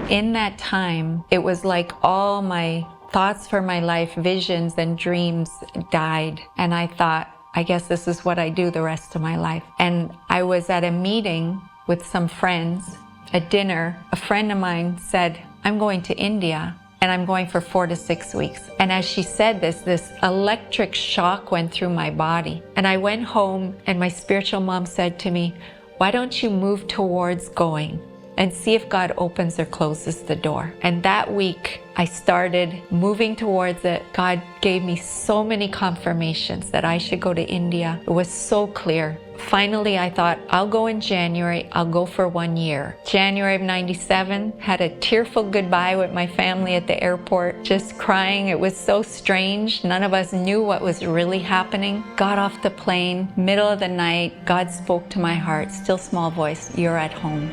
In that time, it was like all my thoughts for my life, visions and dreams died. And I thought, I guess this is what I do the rest of my life. And I was at a meeting with some friends, a dinner. A friend of mine said, I'm going to India and I'm going for 4 to 6 weeks. And as she said this electric shock went through my body. And I went home and my spiritual mom said to me, why don't you move towards going and see if God opens or closes the door? And that week, I started moving towards it. God gave me so many confirmations that I should go to India. It was so clear. Finally, I thought, I'll go in January. I'll go for 1 year. January of '97, had a tearful goodbye with my family at the airport, just crying. It was so strange. None of us knew what was really happening. Got off the plane, middle of the night. God spoke to my heart, still small voice, you're at home.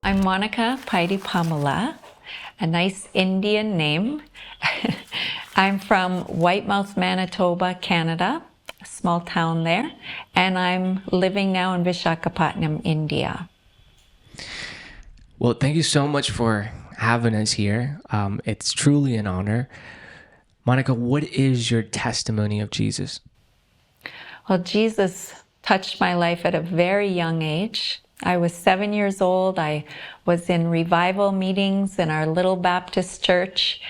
I'm Monica Paidi Pamela, a nice Indian name. I'm from Whitemouth, Manitoba, Canada, a small town there, and I'm living now in Visakhapatnam, India. Well, thank you so much for having us here. It's truly an honor. Monica, what is your testimony of Jesus? Well, Jesus touched my life at a very young age. I was 7 years old. I was in revival meetings in our little Baptist church,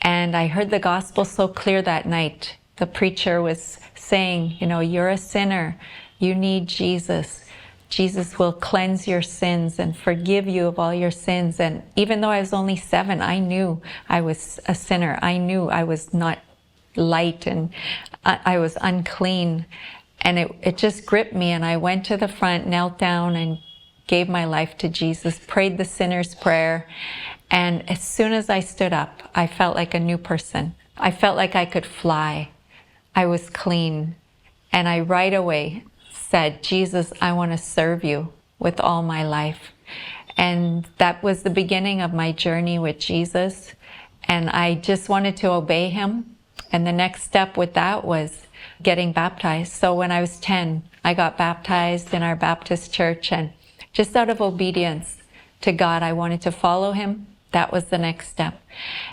and I heard the gospel so clear that night. The preacher was saying, you're a sinner. You need Jesus. Jesus will cleanse your sins and forgive you of all your sins. And even though I was only 7, I knew I was a sinner. I knew I was not light and I was unclean. And it just gripped me, and I went to the front, knelt down, and gave my life to Jesus, prayed the sinner's prayer. And as soon as I stood up, I felt like a new person. I felt like I could fly. I was clean. And I right away said, Jesus, I want to serve you with all my life. And that was the beginning of my journey with Jesus. And I just wanted to obey him. And the next step with that was getting baptized. So when I was 10, I got baptized in our Baptist church, and just out of obedience to God, I wanted to follow him. That was the next step.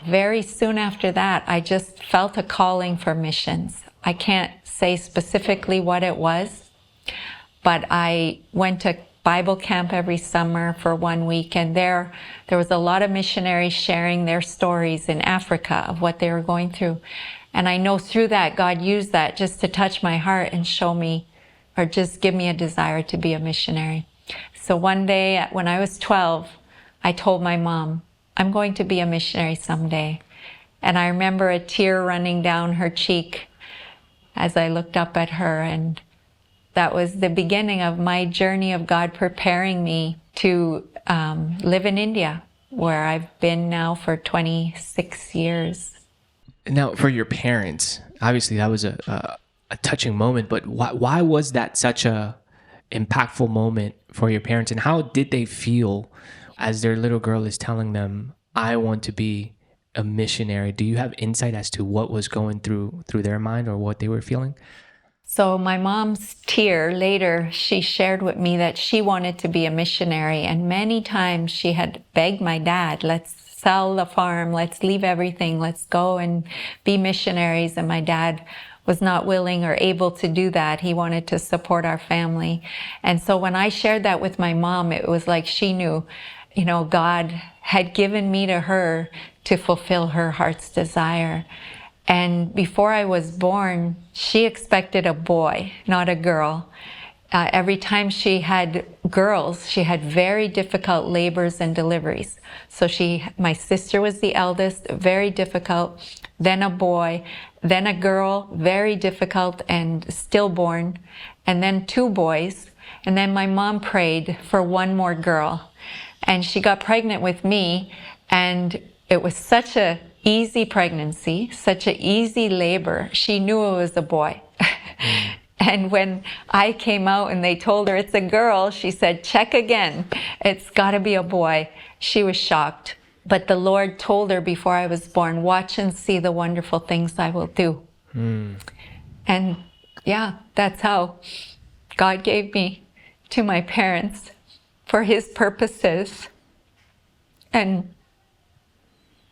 Very soon after that, I just felt a calling for missions. I can't say specifically what it was, but I went to Bible camp every summer for 1 week, and there was a lot of missionaries sharing their stories in Africa of what they were going through. And I know through that, God used that just to touch my heart and show me, or just give me a desire to be a missionary. So one day when I was 12, I told my mom, I'm going to be a missionary someday. And I remember a tear running down her cheek as I looked up at her. And that was the beginning of my journey of God preparing me to live in India, where I've been now for 26 years. Now, for your parents, obviously that was a touching moment, but why was that such a impactful moment for your parents, and how did they feel as their little girl is telling them, I want to be a missionary? Do you have insight as to what was going through their mind or what they were feeling? So my mom's tear later, she shared with me that she wanted to be a missionary, and many times she had begged my dad, let's sell the farm, let's leave everything, let's go and be missionaries. And my dad was not willing or able to do that. He wanted to support our family. And so when I shared that with my mom, it was like she knew, God had given me to her to fulfill her heart's desire. And before I was born, she expected a boy, not a girl. Every time she had girls, she had very difficult labors and deliveries. So my sister was the eldest, very difficult, then a boy, then a girl, very difficult and stillborn, and then 2 boys. And then my mom prayed for 1 more girl. And she got pregnant with me, and it was such a easy pregnancy, such an easy labor. She knew it was a boy. And when I came out and they told her it's a girl, she said, check again. It's got to be a boy. She was shocked. But the Lord told her before I was born, watch and see the wonderful things I will do. And yeah, that's how God gave me to my parents for his purposes. And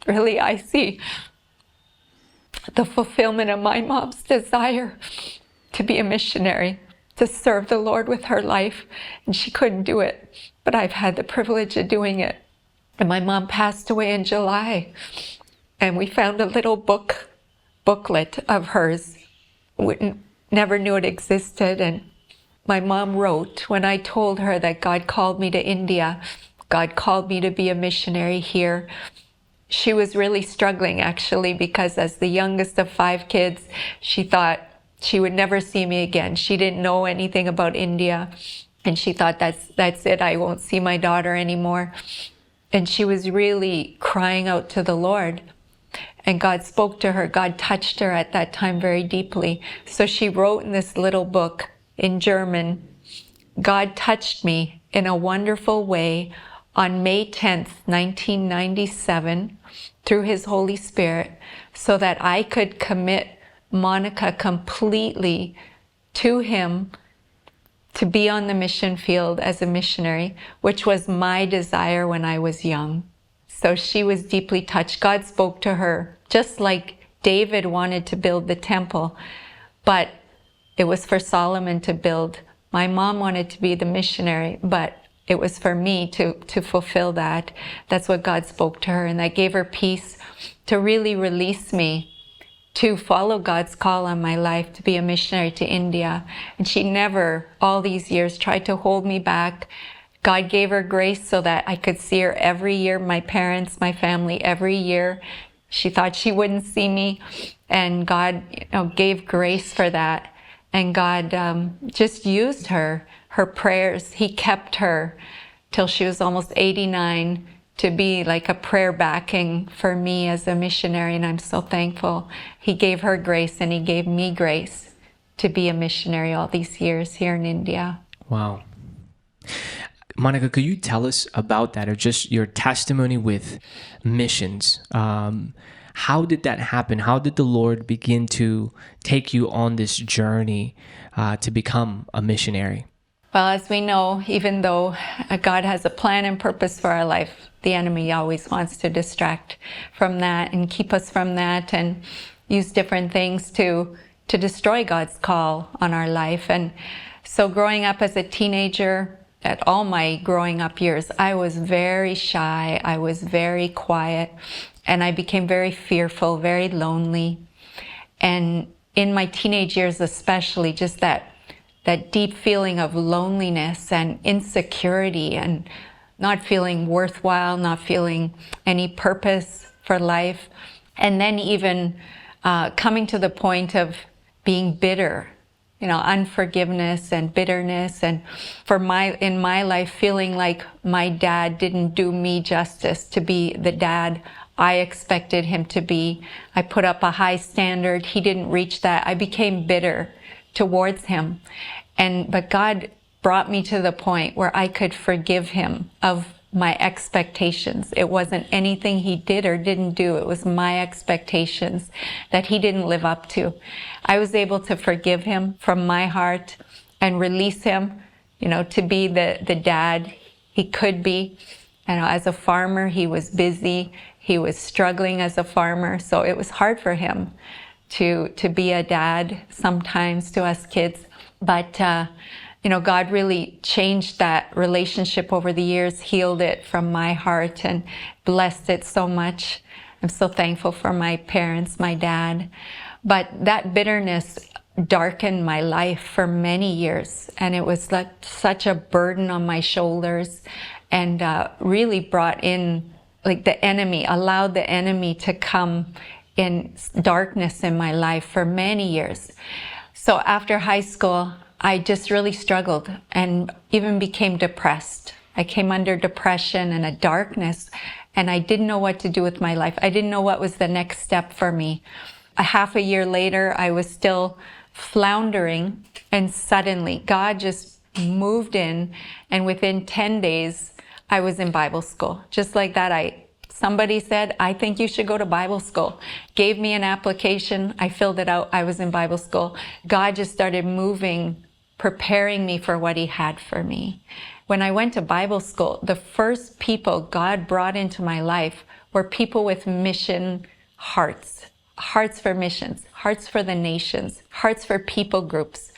really, I see the fulfillment of my mom's desire to be a missionary, to serve the Lord with her life. And she couldn't do it, but I've had the privilege of doing it. And my mom passed away in July, and we found a little booklet of hers. We never knew it existed. And my mom wrote, when I told her that God called me to India, God called me to be a missionary here, she was really struggling, actually, because as the youngest of 5 kids, she thought she would never see me again. She didn't know anything about India, and she thought, that's it, I won't see my daughter anymore. And she was really crying out to the Lord. And God spoke to her. God touched her at that time very deeply. So she wrote in this little book in German, God touched me in a wonderful way on May 10th, 1997, through His Holy Spirit, so that I could commit Monica completely to Him to be on the mission field as a missionary, which was my desire when I was young. So she was deeply touched. God spoke to her, just like David wanted to build the temple, but it was for Solomon to build. My mom wanted to be the missionary, but it was for me to fulfill that. That's what God spoke to her, and that gave her peace to really release me to follow God's call on my life to be a missionary to India. And she never, all these years, tried to hold me back. God gave her grace so that I could see her every year, my parents, my family, every year. She thought she wouldn't see me, and God, gave grace for that. And God just used her prayers. He kept her till she was almost 89 to be like a prayer backing for me as a missionary, and I'm so thankful. He gave her grace, and He gave me grace to be a missionary all these years here in India. Wow. Monica, could you tell us about that, or just your testimony with missions? How did that happen? How did the Lord begin to take you on this journey to become a missionary? Well, as we know, even though God has a plan and purpose for our life, the enemy always wants to distract from that and keep us from that, and use different things to destroy God's call on our life. And so growing up as a teenager, at all my growing up years, I was very shy, I was very quiet, and I became very fearful, very lonely. And in my teenage years especially, just that deep feeling of loneliness and insecurity, and not feeling worthwhile, not feeling any purpose for life. And then even coming to the point of being bitter, unforgiveness and bitterness, and in my life feeling like my dad didn't do me justice to be the dad I expected him to be. I put up a high standard. He didn't reach that. I became bitter towards him. But God brought me to the point where I could forgive him of my expectations. It wasn't anything he did or didn't do. It was my expectations that he didn't live up to. I was able to forgive him from my heart and release him, to be the dad he could be. As a farmer, he was busy. He was struggling as a farmer. So it was hard for him to be a dad sometimes to us kids. But God really changed that relationship over the years, healed it from my heart, and blessed it so much. I'm so thankful for my parents, my dad. But that bitterness darkened my life for many years, and it was like such a burden on my shoulders, and really brought in, like, the enemy, allowed the enemy to come in darkness in my life for many years. So after high school, I just really struggled and even became depressed. I came under depression and a darkness, and I didn't know what to do with my life. I didn't know what was the next step for me. A half a year later, I was still floundering, and suddenly God just moved in, and within 10 days, I was in Bible school. Just like that, somebody said, I think you should go to Bible school. Gave me an application. I filled it out. I was in Bible school. God just started moving, preparing me for what He had for me. when I went to Bible school, the first people God brought into my life were people with mission hearts. Hearts for missions, hearts for the nations, hearts for people groups.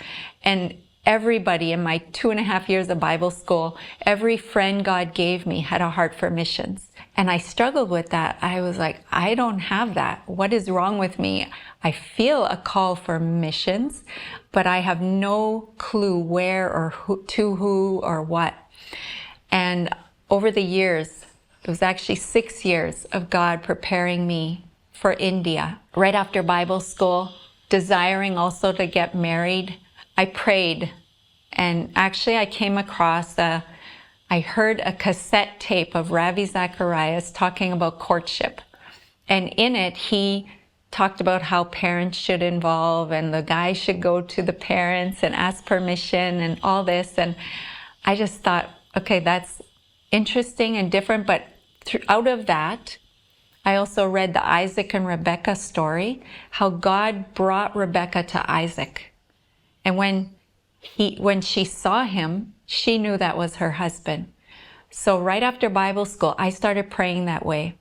And everybody in my 2.5 years of Bible school, every friend God gave me had a heart for missions. And I struggled with that. I was like, I don't have that. What is wrong with me? I feel a call for missions, but I have no clue where or who or what. And over the years, it was actually 6 years of God preparing me for India. Right after Bible school, desiring also to get married, I prayed. And actually I came across I heard a cassette tape of Ravi Zacharias talking about courtship. And in it, he talked about how parents should involve and the guy should go to the parents and ask permission and all this. And I just thought, okay, that's interesting and different. But out of that, I also read the Isaac and Rebecca story, how God brought Rebecca to Isaac. And when she saw him, she knew that was her husband. So right after Bible school, I started praying that way.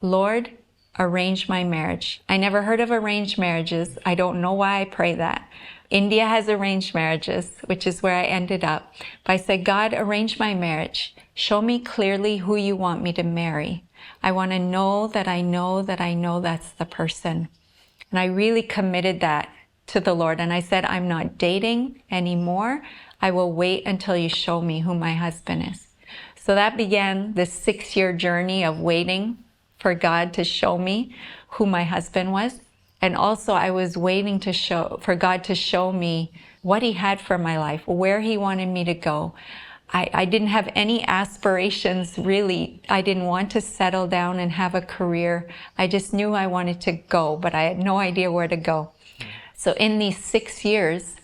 Lord, arrange my marriage. I never heard of arranged marriages. I don't know why I pray that. India has arranged marriages, which is where I ended up. But I said, God, arrange my marriage. Show me clearly who you want me to marry. I want to know that I know that I know that's the person. And I really committed that to the Lord. And I said, I'm not dating anymore. I will wait until you show me who my husband is. So that began this 6-year journey of waiting for God to show me who my husband was. And also I was waiting for God to show me what he had for my life, where he wanted me to go. I didn't have any aspirations, really. I didn't want to settle down and have a career. I just knew I wanted to go, but I had no idea where to go. So in these 6 years,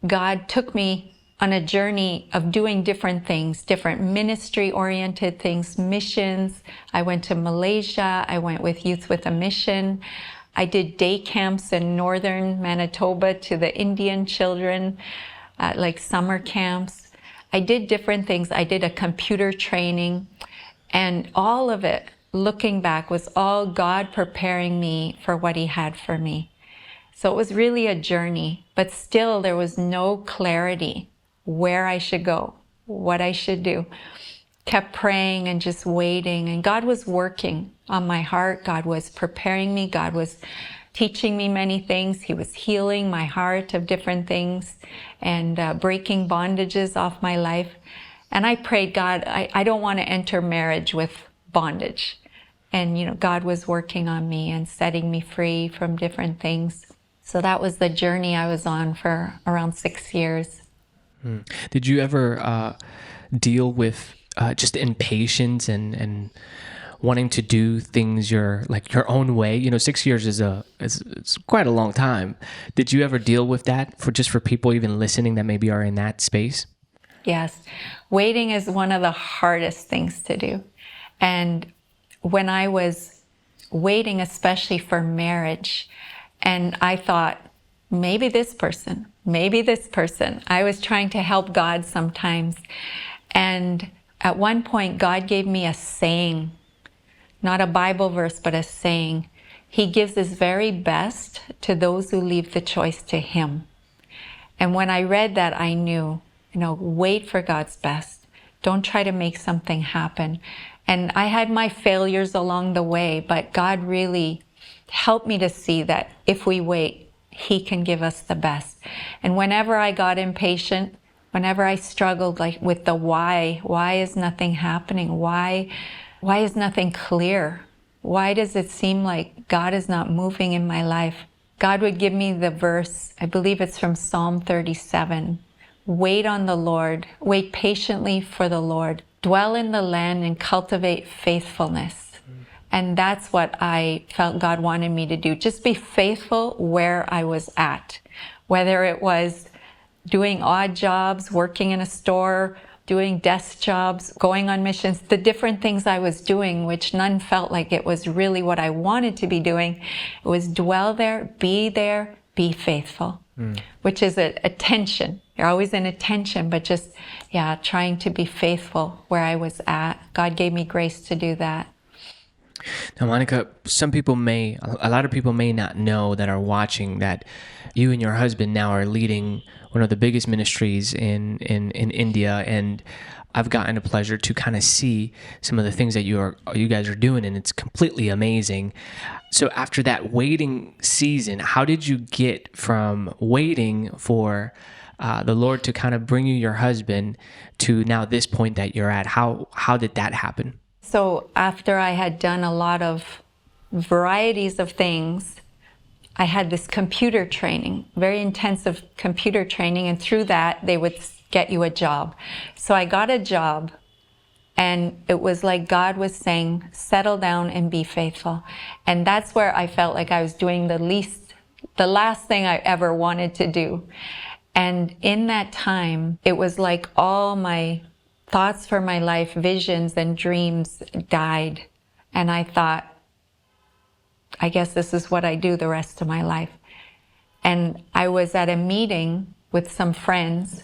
God took me on a journey of doing different things, different ministry-oriented things, missions. I went to Malaysia. I went with Youth with a Mission. I did day camps in northern Manitoba to the Indian children, like summer camps. I did different things. I did a computer training, and all of it, looking back, was all God preparing me for what he had for me. So it was really a journey, but still there was no clarity where I should go, what I should do. Kept praying and just waiting, and God was working on my heart. God was preparing me. God was teaching me many things. He was healing my heart of different things and breaking bondages off my life. And I prayed, God, I don't want to enter marriage with bondage. And, God was working on me and setting me free from different things. So that was the journey I was on for around 6 years. Did you ever deal with just impatience and wanting to do things your own way? 6 years is quite a long time. Did you ever deal with that for people even listening that maybe are in that space? Yes. Waiting is one of the hardest things to do. And when I was waiting, especially for marriage, and I thought, maybe this person, I was trying to help God sometimes. And at one point, God gave me a saying, not a Bible verse, but a saying. He gives his very best to those who leave the choice to him. And when I read that, I knew, wait for God's best. Don't try to make something happen. And I had my failures along the way, but God really helped me to see that if we wait, he can give us the best. And whenever I got impatient, whenever I struggled with the why is nothing happening? Why is nothing clear? Why does it seem like God is not moving in my life? God would give me the verse, I believe it's from Psalm 37. Wait on the Lord, wait patiently for the Lord. Dwell in the land and cultivate faithfulness. And that's what I felt God wanted me to do. Just be faithful where I was at. Whether it was doing odd jobs, working in a store, doing desk jobs, going on missions, the different things I was doing, which none felt like it was really what I wanted to be doing. It was dwell there, be faithful, which is a tension. You're always in a tension, but just, yeah, trying to be faithful where I was at. God gave me grace to do that. Now, Monica, a lot of people may not know that are watching that you and your husband now are leading one of the biggest ministries in India, and I've gotten the pleasure to kind of see some of the things that you guys are doing, and it's completely amazing. So after that waiting season, how did you get from waiting for the Lord to kind of bring you your husband to now this point that you're at? How did that happen? So after I had done a lot of varieties of things, I had this computer training, very intensive computer training, and through that they would get you a job. So I got a job, and it was like God was saying, settle down and be faithful. And that's where I felt like I was doing the last thing I ever wanted to do. And in that time, it was like all my thoughts for my life, visions and dreams died. And I thought, I guess this is what I do the rest of my life. And I was at a meeting with some friends,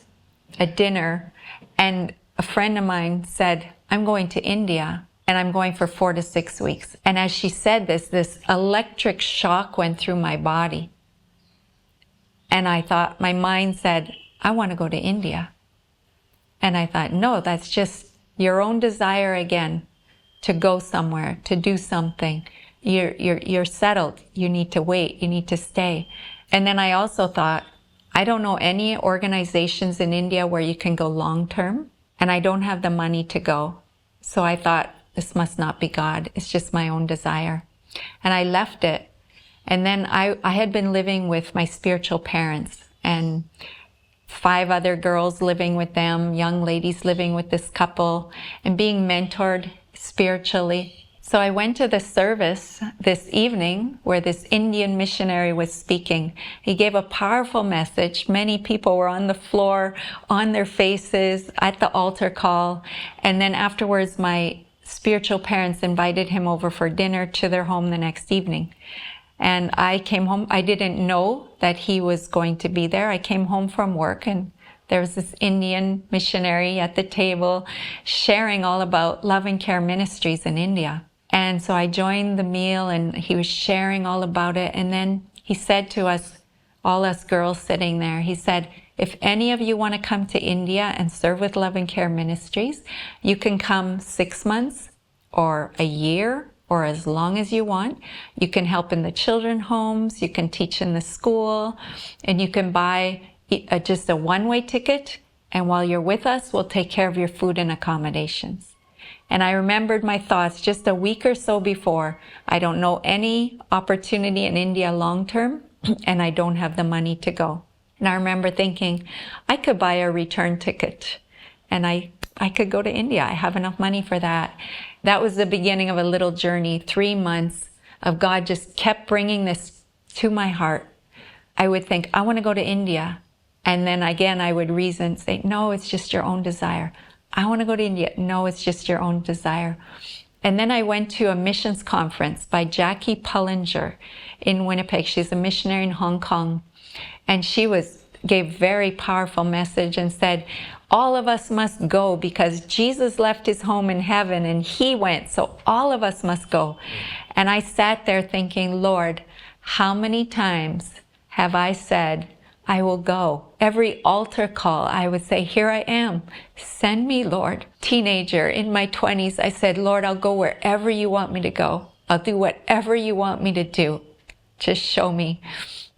a dinner, and a friend of mine said, I'm going to India, and I'm going for 4 to 6 weeks. And as she said this electric shock went through my body. And I thought, my mind said, I want to go to India. And I thought, no, that's just your own desire again to go somewhere, to do something. You're settled. You need to wait. You need to stay. And then I also thought, I don't know any organizations in India where you can go long term, and I don't have the money to go. So I thought, this must not be God. It's just my own desire. And I left it. And then I had been living with my spiritual parents, and 5 other girls living with them, young ladies living with this couple, and being mentored spiritually. So I went to the service this evening where this Indian missionary was speaking. He gave a powerful message. Many people were on the floor, on their faces, at the altar call. And then afterwards, my spiritual parents invited him over for dinner to their home the next evening. And I came home. I didn't know that he was going to be there. I came home from work, and there was this Indian missionary at the table sharing all about Love and Care Ministries in India. And so I joined the meal, and he was sharing all about it. And then he said to us, all us girls sitting there, he said, if any of you want to come to India and serve with Love and Care Ministries, you can come 6 months or a year or as long as you want. You can help in the children's homes, you can teach in the school, and you can buy just a one-way ticket. And while you're with us, we'll take care of your food and accommodations. And I remembered my thoughts just a week or so before. I don't know any opportunity in India long-term, and I don't have the money to go. And I remember thinking, I could buy a return ticket, and I could go to India. I have enough money for that. That was the beginning of a little journey, 3 months of God just kept bringing this to my heart. I would think, I want to go to India. And then again, I would reason, say, no, it's just your own desire. I want to go to India. No, it's just your own desire. And then I went to a missions conference by Jackie Pullinger in Winnipeg. She's a missionary in Hong Kong. And she gave very powerful message and said, all of us must go because Jesus left his home in heaven and he went. So all of us must go. And I sat there thinking, Lord, how many times have I said, I will go? Every altar call, I would say, here I am. Send me, Lord. Teenager in my 20s, I said, Lord, I'll go wherever you want me to go. I'll do whatever you want me to do. Just show me.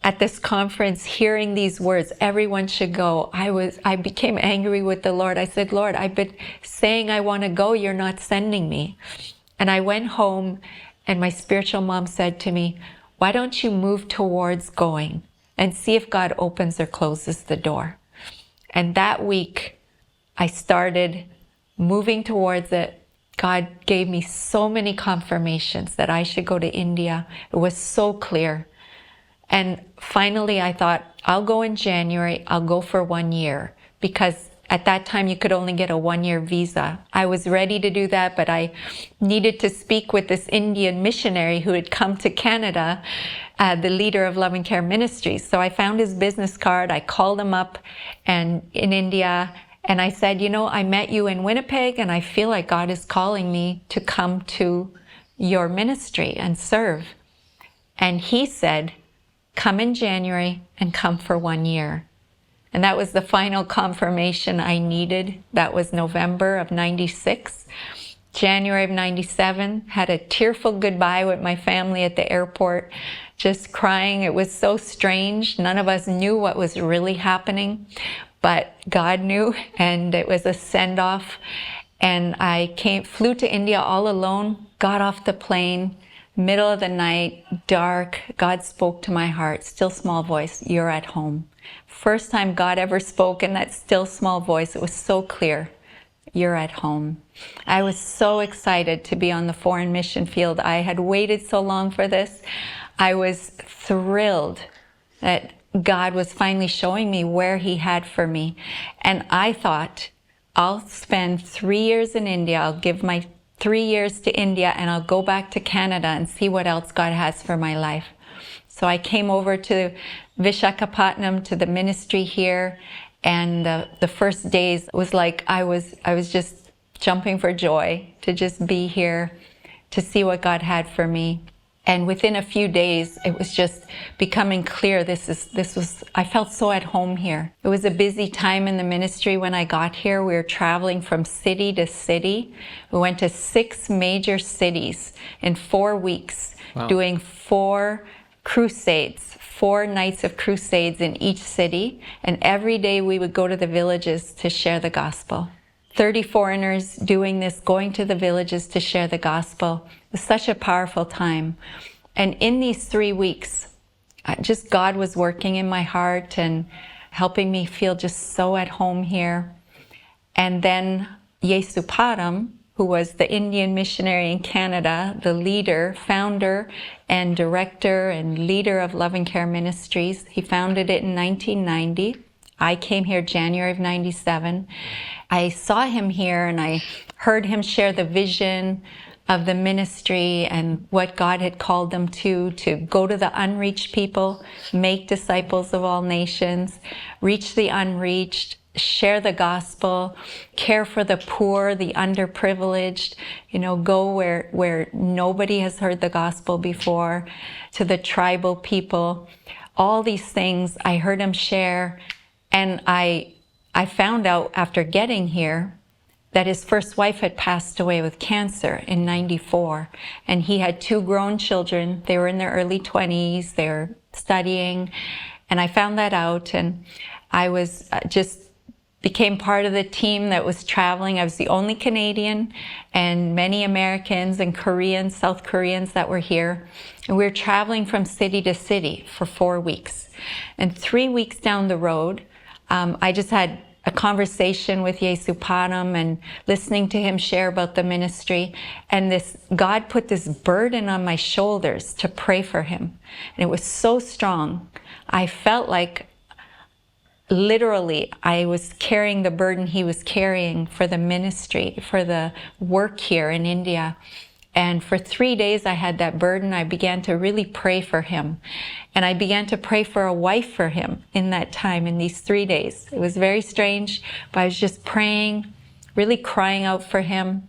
At this conference, hearing these words, everyone should go, I became angry with the Lord. I said, Lord, I've been saying I want to go. You're not sending me. And I went home, and my spiritual mom said to me, why don't you move towards going and see if God opens or closes the door? And that week, I started moving towards it. God gave me so many confirmations that I should go to India. It was so clear. And finally, I thought, I'll go in January. I'll go for 1 year because at that time, you could only get a 1-year visa. I was ready to do that, but I needed to speak with this Indian missionary who had come to Canada, the leader of Love and Care Ministries. So I found his business card. I called him up in India, and I said, I met you in Winnipeg, and I feel like God is calling me to come to your ministry and serve. And he said, come in January and come for 1 year. And that was the final confirmation I needed. That was November of 96. January of 97, had a tearful goodbye with my family at the airport, just crying. It was so strange. None of us knew what was really happening, but God knew, and it was a send-off. And I flew to India all alone, got off the plane, middle of the night, dark. God spoke to my heart, still small voice, you're at home. First time God ever spoke in that still small voice. It was so clear. You're at home. I was so excited to be on the foreign mission field. I had waited so long for this. I was thrilled that God was finally showing me where he had for me. And I thought, I'll spend 3 years in India. I'll give my 3 years to India, and I'll go back to Canada and see what else God has for my life. So I came over to Visakhapatnam, to the ministry here, and the first days was like I was just jumping for joy to just be here, to see what God had for me. And within a few days, it was just becoming clear. I felt so at home here. It was a busy time in the ministry when I got here. We were traveling from city to city. We went to 6 major cities in 4 weeks, wow, doing 4 crusades, 4 nights of crusades in each city. And every day we would go to the villages to share the gospel. 30 foreigners doing this, going to the villages to share the gospel. It was such a powerful time. And in these 3 weeks, just God was working in my heart and helping me feel just so at home here. And then Yesupadam, who was the Indian missionary in Canada, the leader, founder, and director and leader of Love and Care Ministries. He founded it in 1990. I came here January of 97. I saw him here and I heard him share the vision of the ministry and what God had called them to go to the unreached people, make disciples of all nations, reach the unreached, share the gospel, care for the poor, the underprivileged, go where nobody has heard the gospel before, to the tribal people. All these things I heard him share, and I found out after getting here that his first wife had passed away with cancer in 94, and he had 2 grown children. They were in their early 20s, they were studying, and I found that out, and I was became part of the team that was traveling. I was the only Canadian, and many Americans and Koreans, South Koreans that were here. And we were traveling from city to city for 4 weeks. And 3 weeks down the road, I just had a conversation with Yesupadam and listening to him share about the ministry. And God put this burden on my shoulders to pray for him. And it was so strong. I felt like literally, I was carrying the burden he was carrying for the ministry, for the work here in India. And for 3 days, I had that burden. I began to really pray for him. And I began to pray for a wife for him in that time, in these 3 days. It was very strange, but I was just praying, really crying out for him.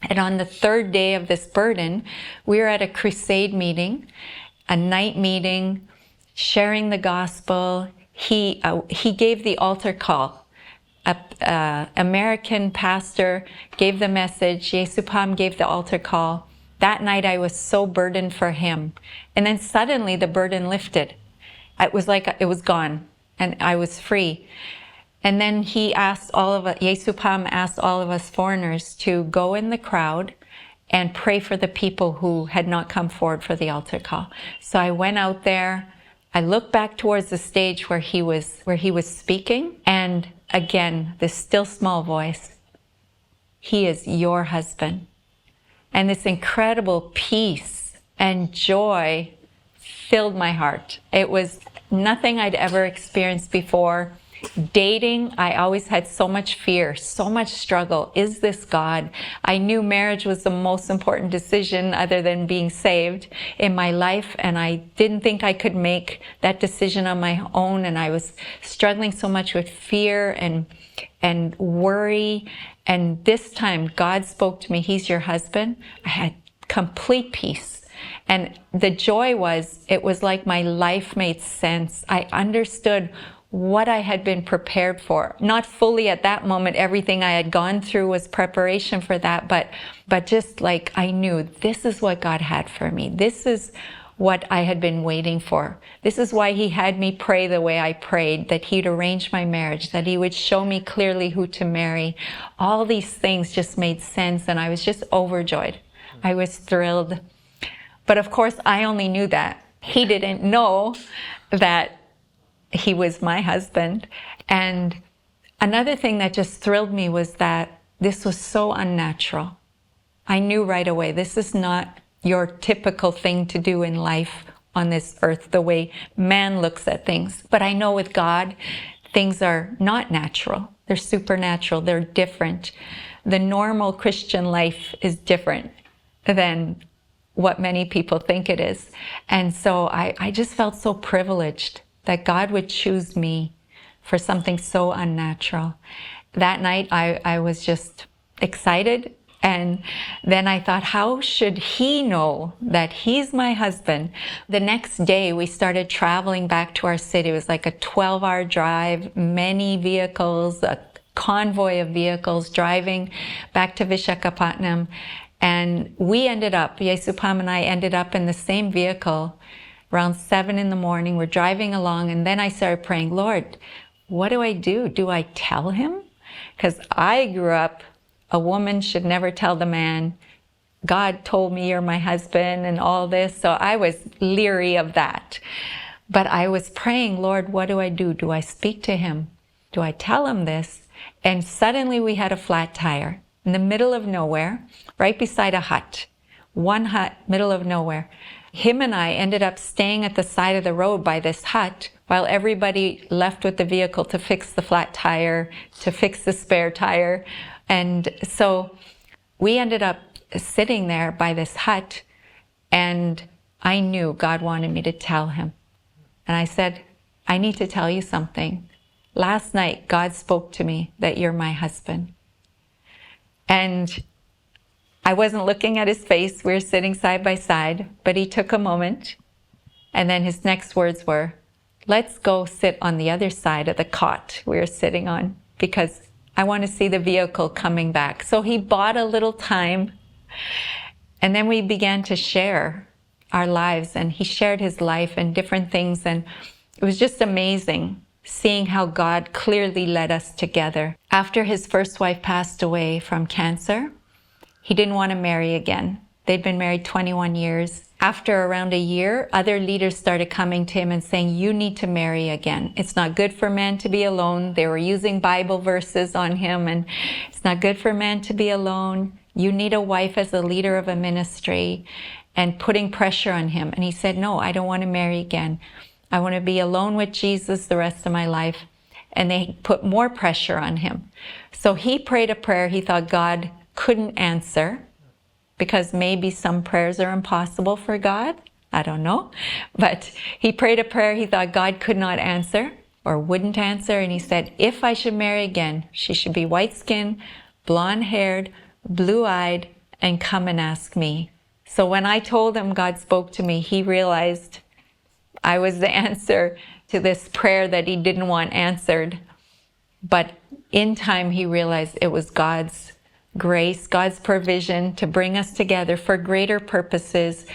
And on the 3rd day of this burden, we were at a crusade meeting, a night meeting, sharing the gospel. He gave the altar call. A American pastor gave the message. Yesupadam gave the altar call. That night I was so burdened for him. And then suddenly the burden lifted. It was like it was gone and I was free. And then Yesupadam asked all of us foreigners to go in the crowd and pray for the people who had not come forward for the altar call. So I went out there. I looked back towards the stage where he was speaking, and again, this still small voice, he is your husband. And this incredible peace and joy filled my heart. It was nothing I'd ever experienced before. Dating, I always had so much fear, so much struggle. Is this God? I knew marriage was the most important decision other than being saved in my life, and I didn't think I could make that decision on my own, and I was struggling so much with fear and worry. And this time God spoke to me, He's your husband. I had complete peace. And the joy was, it was like my life made sense. I understood what I had been prepared for. Not fully at that moment, everything I had gone through was preparation for that, but just like I knew this is what God had for me. This is what I had been waiting for. This is why He had me pray the way I prayed, that He'd arrange my marriage, that He would show me clearly who to marry. All these things just made sense, and I was just overjoyed. I was thrilled. But of course, I only knew that. He didn't know that He was my husband. And another thing that just thrilled me was that this was so unnatural. I knew right away, this is not your typical thing to do in life on this earth, the way man looks at things. But I know with God, things are not natural. They're supernatural. They're different. The normal Christian life is different than what many people think it is. And so I just felt so privileged that God would choose me for something so unnatural. That night, I was just excited. And then I thought, how should He know that He's my husband? The next day, we started traveling back to our city. It was like a 12-hour drive, many vehicles, a convoy of vehicles driving back to Visakhapatnam. And we ended up, Yesupadam and I ended up in the same vehicle around 7 in the morning. We're driving along, and then I started praying, Lord, what do I do? Do I tell him? Because I grew up, a woman should never tell the man, God told me you're my husband and all this. So I was leery of that. But I was praying, Lord, what do I do? Do I speak to him? Do I tell him this? And suddenly we had a flat tire in the middle of nowhere, right beside a hut. One hut, middle of nowhere. Him and I ended up staying at the side of the road by this hut while everybody left with the vehicle to fix the flat tire, to fix the spare tire. And so we ended up sitting there by this hut, and I knew God wanted me to tell him. And I said, I need to tell you something. Last night, God spoke to me that you're my husband. And I wasn't looking at his face. We were sitting side by side, but he took a moment. And then his next words were, let's go sit on the other side of the cot we were sitting on, because I want to see the vehicle coming back. So he bought a little time, and then we began to share our lives, and he shared his life and different things. And it was just amazing seeing how God clearly led us together. After his first wife passed away from cancer, he didn't want to marry again. They'd been married 21 years. After around a year, other leaders started coming to him and saying, you need to marry again. It's not good for man to be alone. They were using Bible verses on him, and it's not good for man to be alone. You need a wife as a leader of a ministry, and putting pressure on him. And he said, no, I don't want to marry again. I want to be alone with Jesus the rest of my life. And they put more pressure on him. So he prayed a prayer he thought God couldn't answer, because maybe some prayers are impossible for God. I don't know. But he prayed a prayer he thought God could not answer or wouldn't answer. And he said, if I should marry again, she should be white-skinned, blonde-haired, blue-eyed, and come and ask me. So when I told him God spoke to me, he realized I was the answer to this prayer that he didn't want answered. But in time, he realized it was God's grace, God's provision to bring us together for greater purposes,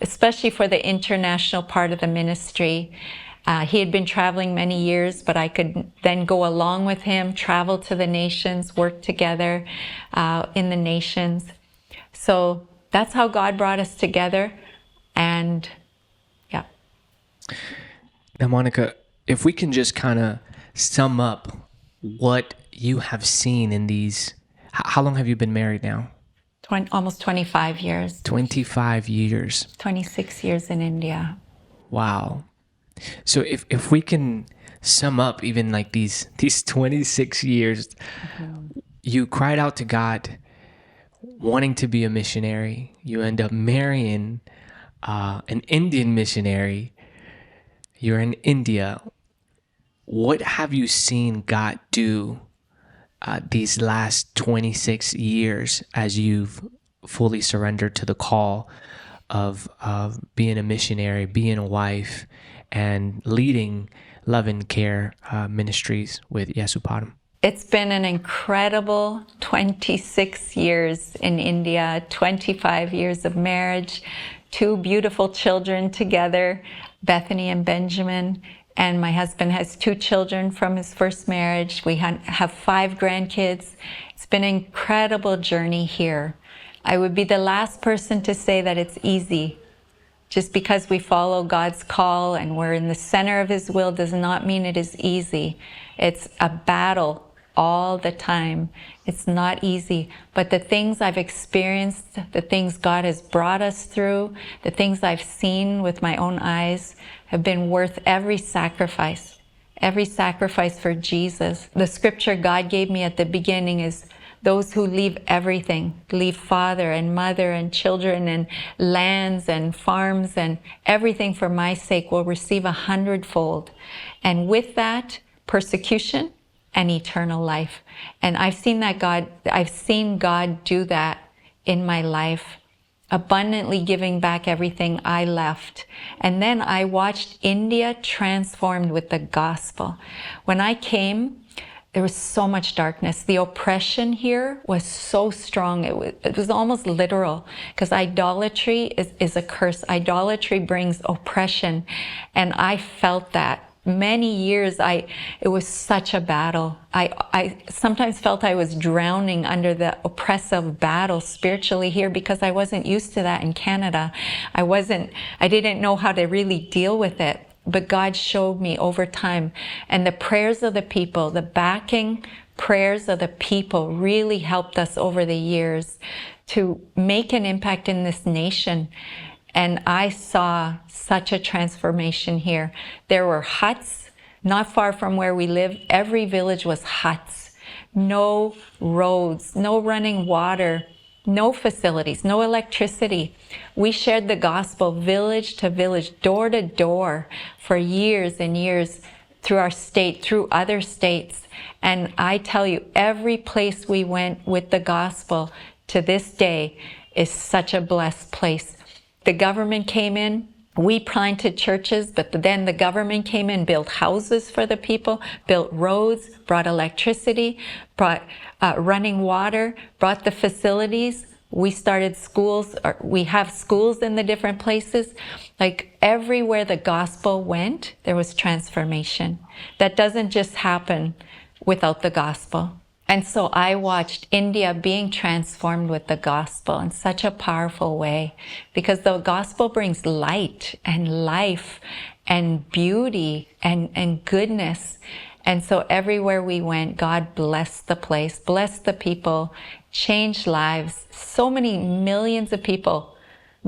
especially for the international part of the ministry. He had been traveling many years, but I could then go along with him, travel to the nations, work together in the nations. So that's how God brought us together. And yeah. Now, Monica, if we can just kind of sum up what you have seen in these, how long have you been married now? Almost 25 years. 25 years. 26 years in India. Wow. So if we can sum up even like these 26 years. You cried out to God, wanting to be a missionary. You end up marrying an Indian missionary. You're in India. What have you seen God do these last 26 years as you've fully surrendered to the call of being a missionary, being a wife, and leading Love and Care Ministries with Yesupadam? It's been an incredible 26 years in India, 25 years of marriage, 2 beautiful children together, Bethany and Benjamin. And my husband has 2 children from his first marriage. We have 5 grandkids. It's been an incredible journey here. I would be the last person to say that it's easy. Just because we follow God's call and we're in the center of His will does not mean it is easy. It's a battle all the time. It's not easy. But the things I've experienced, the things God has brought us through, the things I've seen with my own eyes have been worth every sacrifice for Jesus. The scripture God gave me at the beginning is, those who leave everything, leave father and mother and children and lands and farms and everything for my sake, will receive 100-fold. And with that, persecution and eternal life. And I've seen God do that in my life, abundantly giving back everything I left. And then I watched India transformed with the gospel. When I came, there was so much darkness. The oppression here was so strong. It was almost literal, because idolatry is a curse. Idolatry brings oppression. And I felt that. Many years, it was such a battle. I sometimes felt I was drowning under the oppressive battle spiritually here, because I wasn't used to that in Canada. I didn't know how to really deal with it. But God showed me over time. And the prayers of the people, the backing prayers of the people really helped us over the years to make an impact in this nation. And I saw such a transformation here. There were huts not far from where we live. Every village was huts. No roads, no running water, no facilities, no electricity. We shared the gospel village to village, door to door for years and years through our state, through other states. And I tell you, every place we went with the gospel to this day is such a blessed place. The government came in. We planted churches, but then the government came in, built houses for the people, built roads, brought electricity, brought running water, brought the facilities. We started schools, or we have schools in the different places. Like everywhere the gospel went, there was transformation. That doesn't just happen without the gospel. And so I watched India being transformed with the gospel in such a powerful way, because the gospel brings light and life and beauty and goodness. And so everywhere we went, God blessed the place, blessed the people, changed lives. So many millions of people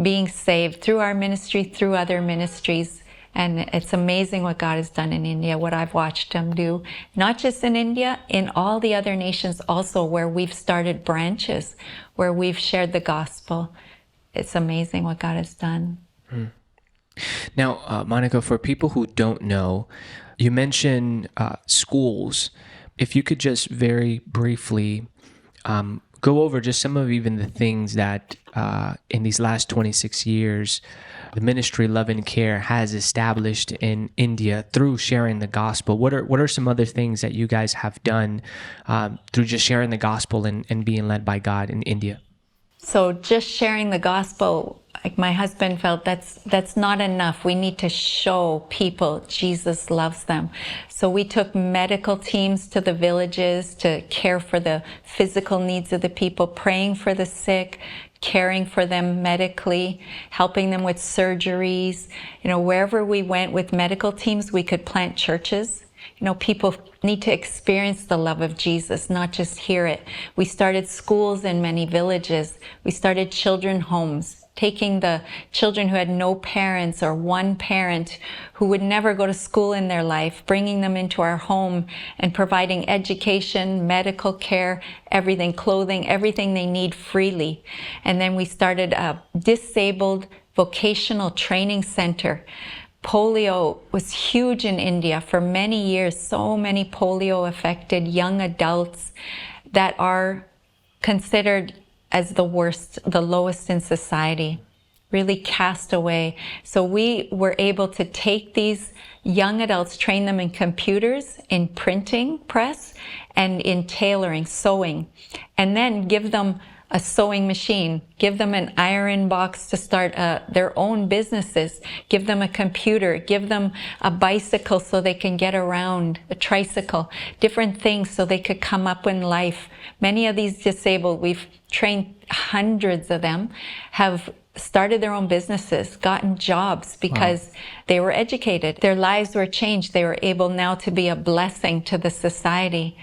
being saved through our ministry, through other ministries. And it's amazing what God has done in India, what I've watched Him do, not just in India, in all the other nations also, where we've started branches, where we've shared the gospel. It's amazing what God has done. Now, Monica, for people who don't know, you mentioned schools. If you could just very briefly go over just some of even the things that in these last 26 years, the ministry Love and Care has established in India through sharing the gospel. What are some other things that you guys have done through just sharing the gospel and being led by God in India? So just sharing the gospel, like my husband felt that's not enough. We need to show people Jesus loves them. So we took medical teams to the villages to care for the physical needs of the people, praying for the sick, caring for them medically, helping them with surgeries. You know, wherever we went with medical teams, we could plant churches. You know, people need to experience the love of Jesus, not just hear it. We started schools in many villages. We started children's homes taking the children who had no parents or one parent who would never go to school in their life, bringing them into our home and providing education, medical care, everything, clothing, everything they need freely. And then we started a disabled vocational training center. Polio was huge in India for many years. So many polio-affected young adults that are considered as the worst, the lowest in society, really cast away. So we were able to take these young adults, train them in computers, in printing press, and in tailoring, sewing, and then give them a sewing machine, give them an iron box to start their own businesses, give them a computer, give them a bicycle so they can get around, a tricycle, different things so they could come up in life. Many of these disabled, we've trained hundreds of them, have started their own businesses, gotten jobs because they were educated. Their lives were changed. They were able now to be a blessing to the society.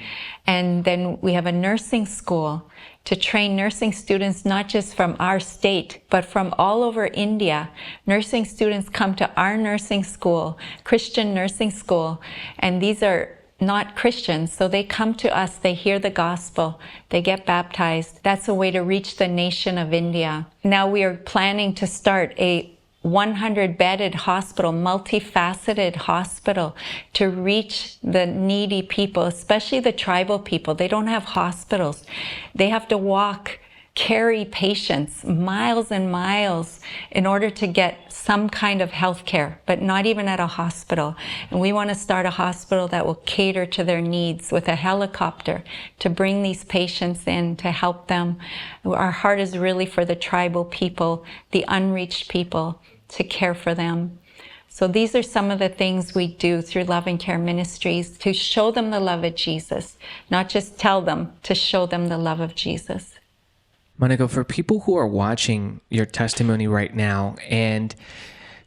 And then we have a nursing school to train nursing students, not just from our state, but from all over India. Nursing students come to our nursing school, Christian nursing school, and these are not Christians, so they come to us, they hear the gospel, they get baptized. That's a way to reach the nation of India. Now we are planning to start a 100-bedded hospital, multifaceted hospital, to reach the needy people, especially the tribal people. They don't have hospitals. They have to walk, carry patients miles and miles in order to get some kind of health care, but not even at a hospital. And we want to start a hospital that will cater to their needs with a helicopter to bring these patients in to help them. Our heart is really for the tribal people, the unreached people, to care for them. So these are some of the things we do through Love and Care Ministries to show them the love of Jesus, not just tell them, to show them the love of Jesus. Monica, for people who are watching your testimony right now, and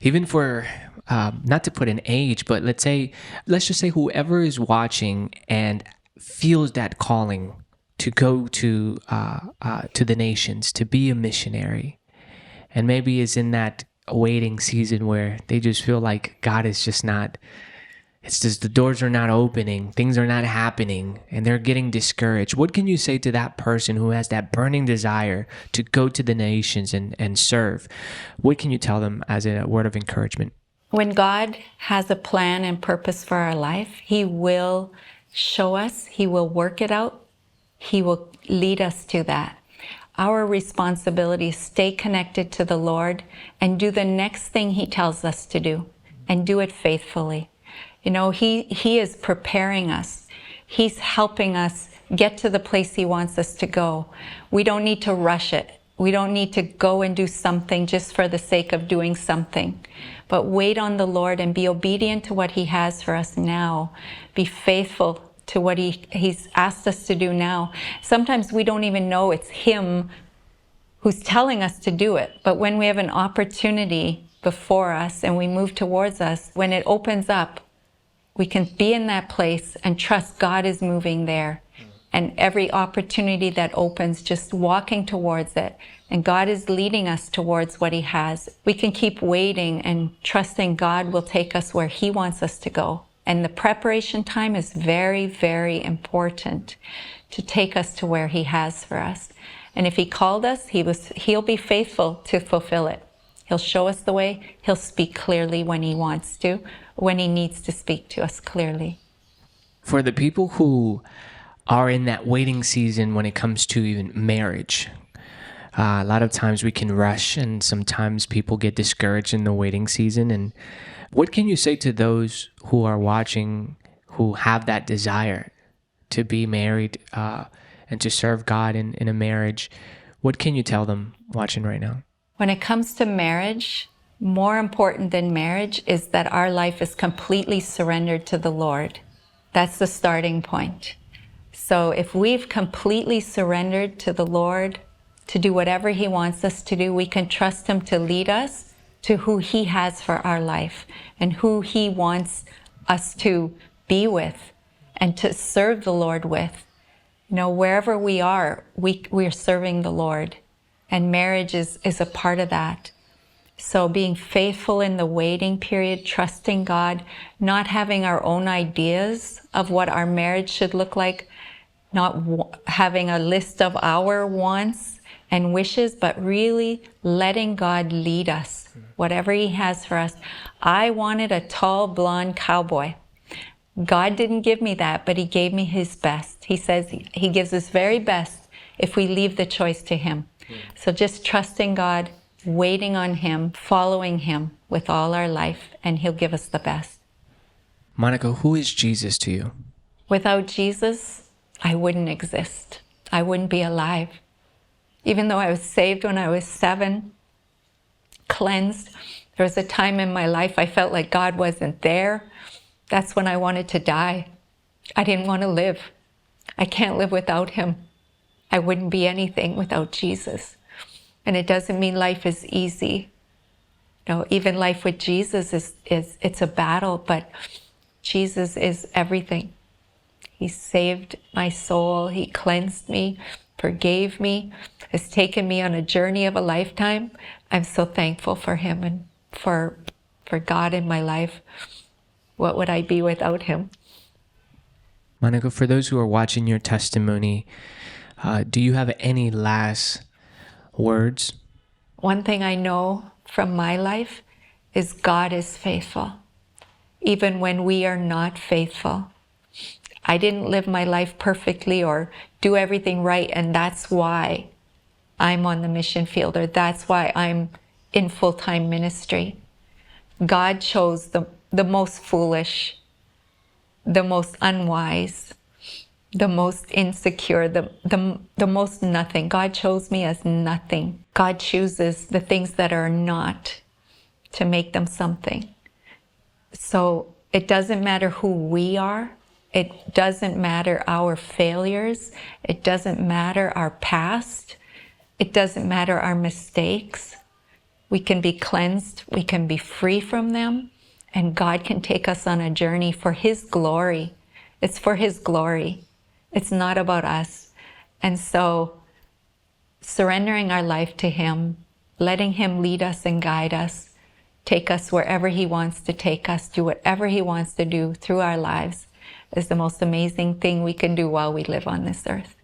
even for, not to put an age, but let's just say whoever is watching and feels that calling to go to the nations, to be a missionary, and maybe is in that waiting season where they just feel like God is just not, it's just the doors are not opening, things are not happening, and they're getting discouraged. What can you say to that person who has that burning desire to go to the nations and serve? What can you tell them as a word of encouragement? When God has a plan and purpose for our life, He will show us, He will work it out, He will lead us to that. Our responsibility is stay connected to the Lord and do the next thing He tells us to do, and do it faithfully. You know, He is preparing us. He's helping us get to the place He wants us to go. We don't need to rush it. We don't need to go and do something just for the sake of doing something. But wait on the Lord and be obedient to what He has for us now. Be faithful to what He's asked us to do now. Sometimes we don't even know it's Him who's telling us to do it. But when we have an opportunity before us and we move towards us, when it opens up, we can be in that place and trust God is moving there. And every opportunity that opens, just walking towards it. And God is leading us towards what He has. We can keep waiting and trusting God will take us where He wants us to go. And the preparation time is very, very important to take us to where He has for us. And if He called us, He'll be faithful to fulfill it. He'll show us the way. He'll speak clearly when He wants to, when He needs to speak to us clearly. For the people who are in that waiting season when it comes to even marriage, a lot of times we can rush, and sometimes people get discouraged in the waiting season. And what can you say to those who are watching, who have that desire to be married and to serve God in a marriage? What can you tell them watching right now? When it comes to marriage, more important than marriage is that our life is completely surrendered to the Lord. That's the starting point. So if we've completely surrendered to the Lord to do whatever He wants us to do, we can trust Him to lead us to who He has for our life and who He wants us to be with and to serve the Lord with. You know, wherever we are serving the Lord. And marriage is a part of that. So being faithful in the waiting period, trusting God, not having our own ideas of what our marriage should look like, not having a list of our wants and wishes, but really letting God lead us, whatever He has for us. I wanted a tall, blonde cowboy. God didn't give me that, but He gave me His best. He says He gives His very best if we leave the choice to Him. So just trusting God, waiting on Him, following Him with all our life, and He'll give us the best. Monica, who is Jesus to you? Without Jesus, I wouldn't exist. I wouldn't be alive. Even though I was saved when I was 7, cleansed, there was a time in my life I felt like God wasn't there. That's when I wanted to die. I didn't want to live. I can't live without Him. I wouldn't be anything without Jesus. And it doesn't mean life is easy. No, even life with Jesus is it's a battle, but Jesus is everything. He saved my soul. He cleansed me, forgave me, has taken me on a journey of a lifetime. I'm so thankful for Him and for God in my life. What would I be without Him? Monica, for those who are watching your testimony, do you have any last words? One thing I know from my life is God is faithful, even when we are not faithful. I didn't live my life perfectly or do everything right, and that's why I'm on the mission field, or that's why I'm in full-time ministry. God chose the most foolish, the most unwise, the most insecure, the most nothing. God chose me as nothing. God chooses the things that are not to make them something. So it doesn't matter who we are. It doesn't matter our failures. It doesn't matter our past. It doesn't matter our mistakes. We can be cleansed. We can be free from them. And God can take us on a journey for His glory. It's for His glory. It's not about us. And so surrendering our life to Him, letting Him lead us and guide us, take us wherever He wants to take us, do whatever He wants to do through our lives, is the most amazing thing we can do while we live on this earth.